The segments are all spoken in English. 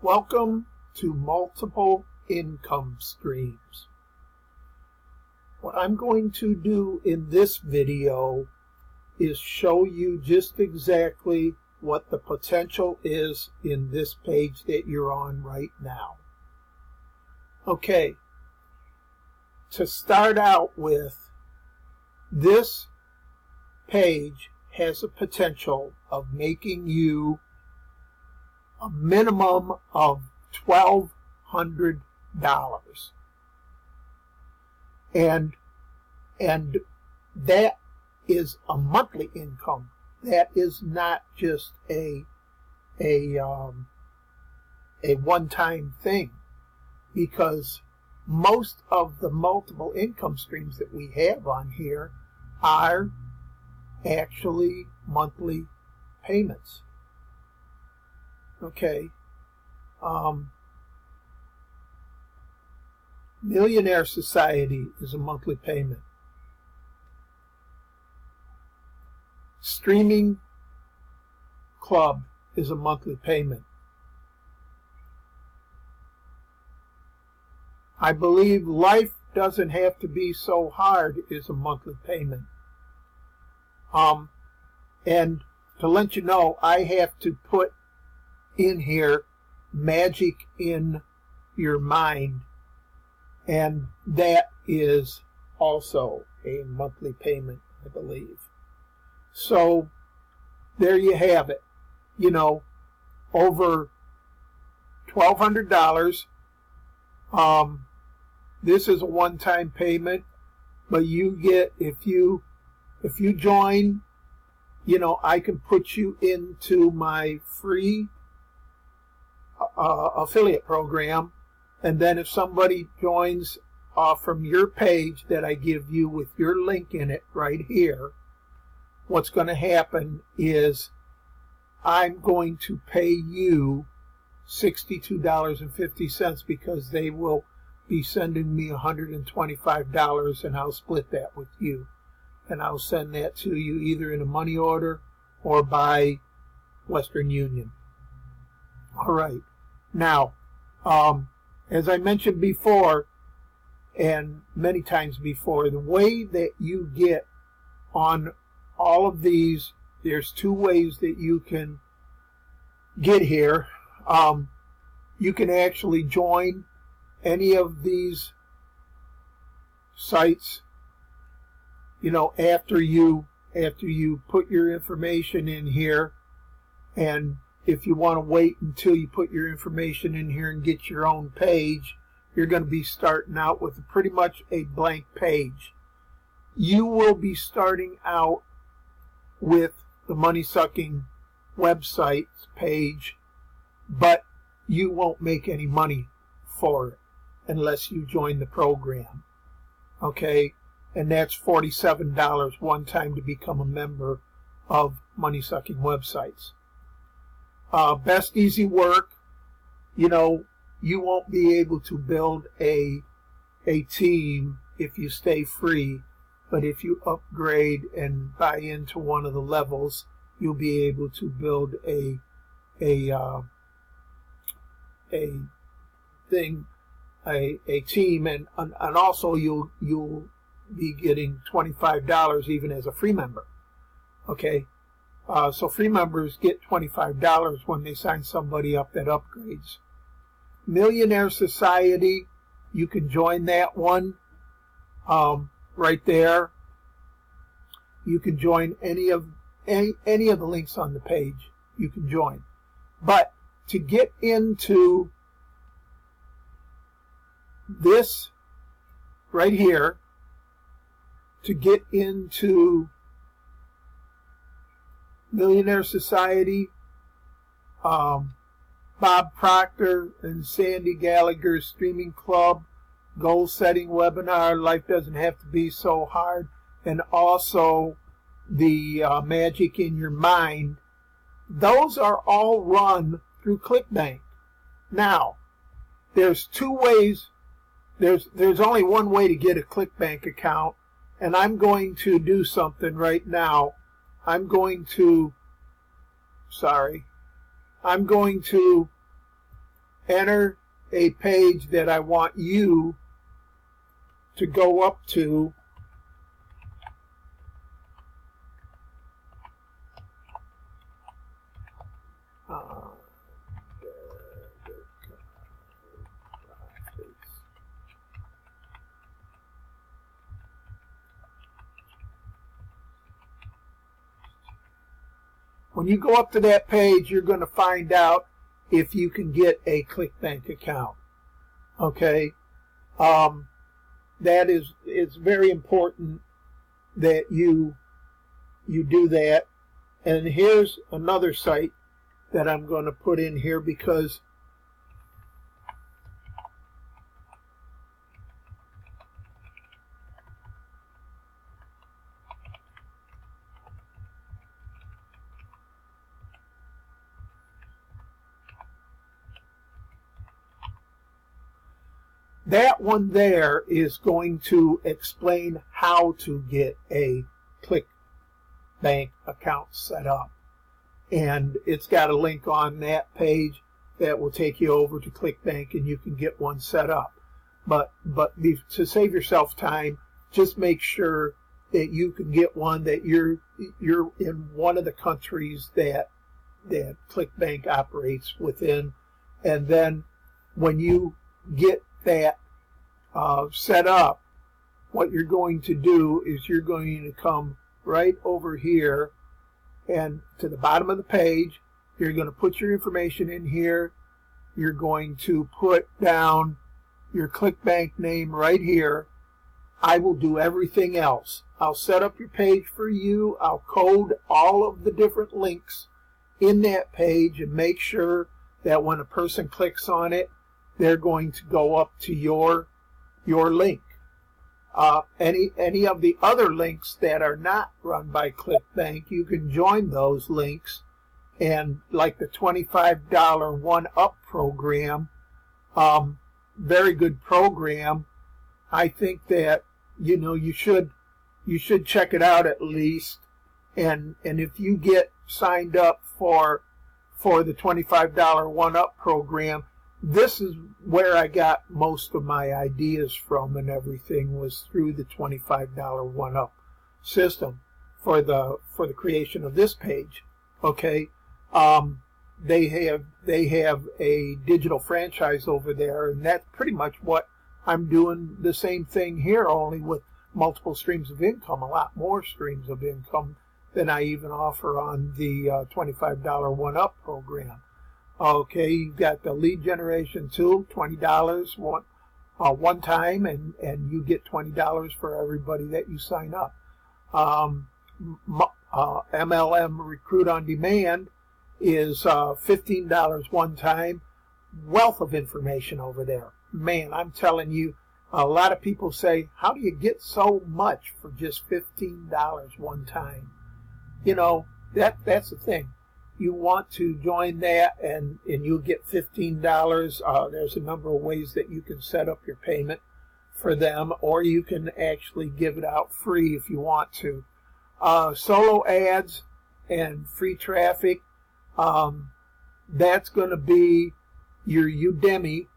Welcome to multiple income streams. What I'm going to do in this video is show you just exactly what the potential is in this page that you're on right now. Okay, to start out with, this page has a potential of making you a minimum of $1,200. And that is a monthly income. That is not just a one-time thing, because most of the multiple income streams that we have on here are actually monthly payments. Okay. Millionaire Society is a monthly payment. Streaming Club is a monthly payment. I believe Life Doesn't Have to Be So Hard is a monthly payment. And to let you know, I have to put in here Magic in Your Mind, and that is also a monthly payment, I believe. So there you have it. You know, over $1,200. This is a one-time payment, but you get, if you join, you know, I can put you into my free affiliate program, and then if somebody joins from your page that I give you with your link in it right here, what's going to happen is I'm going to pay you $62.50 because they will be sending me $125, and I'll split that with you. And I'll send that to you either in a money order or by Western Union. All right. Now, as I mentioned before, and many times before, the way that you get on all of these, there's two ways that you can get here. You can actually join any of these sites, you know, after you put your information in here. And if you want to wait until you put your information in here and get your own page, you're going to be starting out with pretty much a blank page. You will be starting out with the Money Sucking website page, but you won't make any money for it unless you join the program. Okay? And that's $47 one time to become a member of Money Sucking websites. Best Easy Work, you know, you won't be able to build a team if you stay free, but if you upgrade and buy into one of the levels, you'll be able to build a team, and also you'll be getting $25 even as a free member. Okay, so free members get $25 when they sign somebody up that upgrades. Millionaire Society, you can join that one right there. You can join any of the links on the page. You can join, but to get into this right here, to get into Millionaire Society, Bob Proctor and Sandy Gallagher's Streaming Club, Goal Setting Webinar, Life Doesn't Have to Be So Hard, and also the Magic in Your Mind, those are all run through ClickBank. Now, there's two ways. There's only one way to get a ClickBank account, and I'm going to do something right now. I'm going to enter a page that I want you to go up to. When you go up to that page, you're going to find out if you can get a ClickBank account. Okay, that is, it's very important that you do that. And here's another site that I'm going to put in here, because that one there is going to explain how to get a ClickBank account set up. And it's got a link on that page that will take you over to ClickBank, and you can get one set up. But to save yourself time, just make sure that you can get one, that you're in one of the countries that ClickBank operates within. And then when you get that set up, what you're going to do is you're going to come right over here and to the bottom of the page. You're going to put your information in here. You're going to put down your ClickBank name right here. I will do everything else. I'll set up your page for you. I'll code all of the different links in that page and make sure that when a person clicks on it, they're going to go up to your link. Any of the other links that are not run by ClickBank, you can join those links. And like the $25 1-Up program, very good program. I think that you should check it out at least. And if you get signed up for the $25 1-Up program, this is where I got most of my ideas from, and everything was through the $25 1-Up system for the creation of this page. Okay, they have a digital franchise over there, and that's pretty much what I'm doing. The same thing here, only with multiple streams of income, a lot more streams of income than I even offer on the $25 1-Up program. Okay, you've got the lead generation tool, $20 one time, and you get $20 for everybody that you sign up. MLM Recruit on Demand is $15 one time. Wealth of information over there. Man, I'm telling you, a lot of people say, how do you get so much for just $15 one time? That's the thing. You want to join that, and you'll get $15. There's a number of ways that you can set up your payment for them, or you can actually give it out free if you want to. Solo ads and free traffic, that's going to be your Udemy.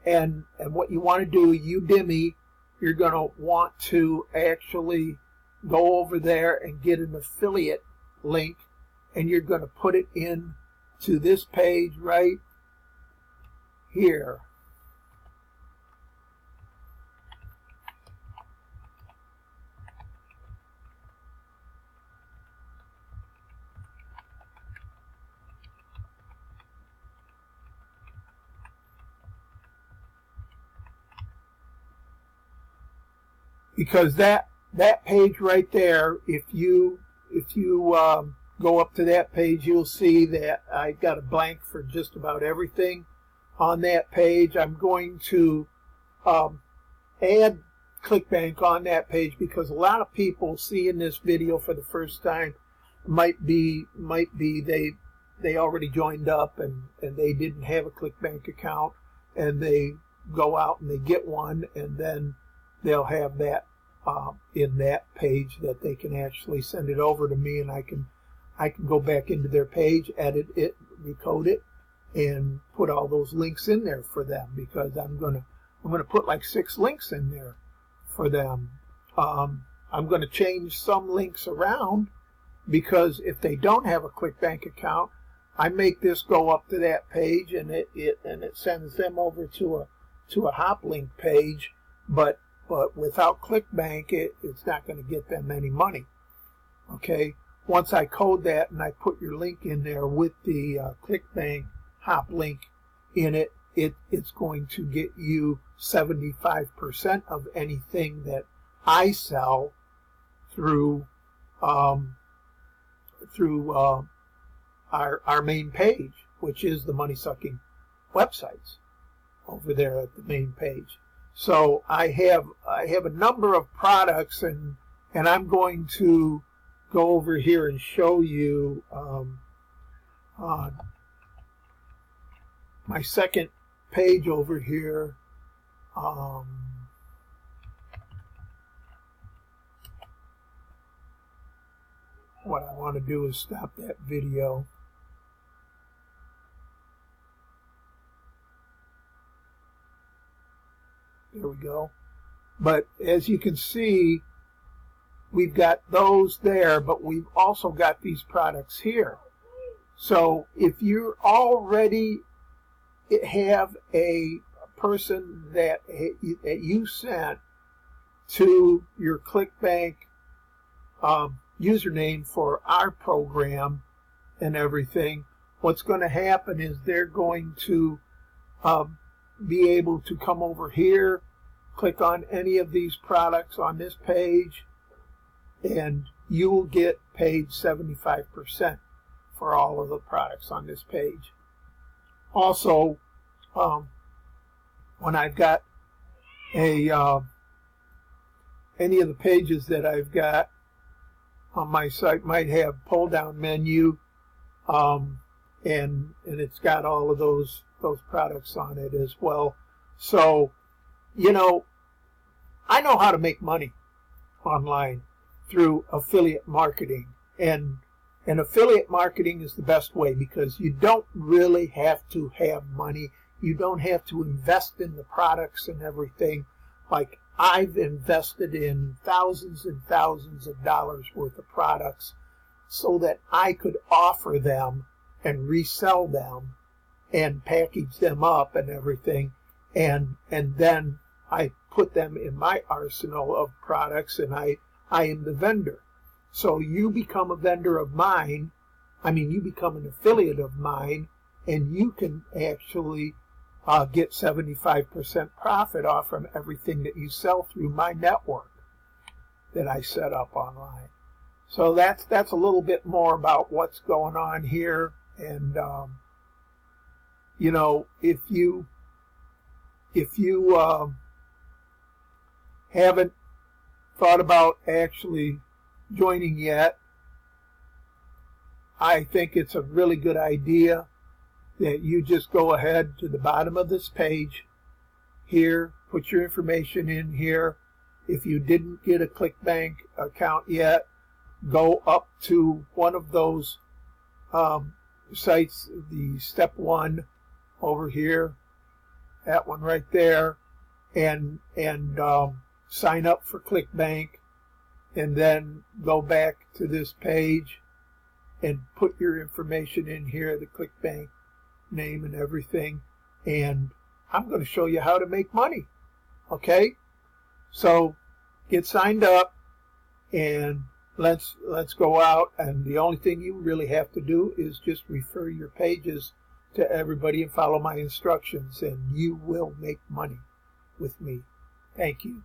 And what you want to do, Udemy, you're going to want to actually go over there and get an affiliate link, and you're going to put it in to this page right here. Because that page right there, if you go up to that page, you'll see that I've got a blank for just about everything on that page. I'm going to add ClickBank on that page, because a lot of people seeing this video for the first time might be they already joined up and they didn't have a ClickBank account, and they go out and they get one, and then they'll have that in that page that they can actually send it over to me, and I can go back into their page, edit it, recode it, and put all those links in there for them, because I'm gonna put like 6 links in there for them. I'm going to change some links around, because if they don't have a ClickBank account, I make this go up to that page, and it sends them over to a HopLink page. But without ClickBank, it's not going to get them any money. Okay. Once I code that and I put your link in there with the ClickBank HopLink in it, it's going to get you 75% of anything that I sell through our main page, which is the Money Sucking Websites over there at the main page. So I have a number of products, and I'm going to go over here and show you my second page over here. What I want to do is stop that video. There we go. But as you can see, we've got those there, but we've also got these products here. So if you already have a person that you sent to your ClickBank username for our program and everything, what's going to happen is they're going to be able to come over here, click on any of these products on this page, and you will get paid 75% for all of the products on this page. Also, when I've got any of the pages that I've got on my site might have pull-down menu, and it's got all of those products on it as well. So, you know, I know how to make money online through affiliate marketing, and affiliate marketing is the best way, because you don't really have to have money. You don't have to invest in the products and everything. Like, I've invested in thousands and thousands of dollars worth of products so that I could offer them and resell them and package them up and everything, and then I put them in my arsenal of products, and I am the vendor. So you become a vendor of mine, you become an affiliate of mine, and you can actually get 75% profit off from everything that you sell through my network that I set up online. So that's a little bit more about what's going on here. And you know, if you haven't thought about actually joining yet, I think it's a really good idea that you just go ahead to the bottom of this page here, put your information in here. If you didn't get a ClickBank account yet, go up to one of those sites, the step 1 over here, that one right there, and sign up for ClickBank, and then go back to this page and put your information in here, the ClickBank name and everything, and I'm going to show you how to make money. Okay, so get signed up, and let's go out. And the only thing you really have to do is just refer your pages to everybody and follow my instructions, and you will make money with me. Thank you.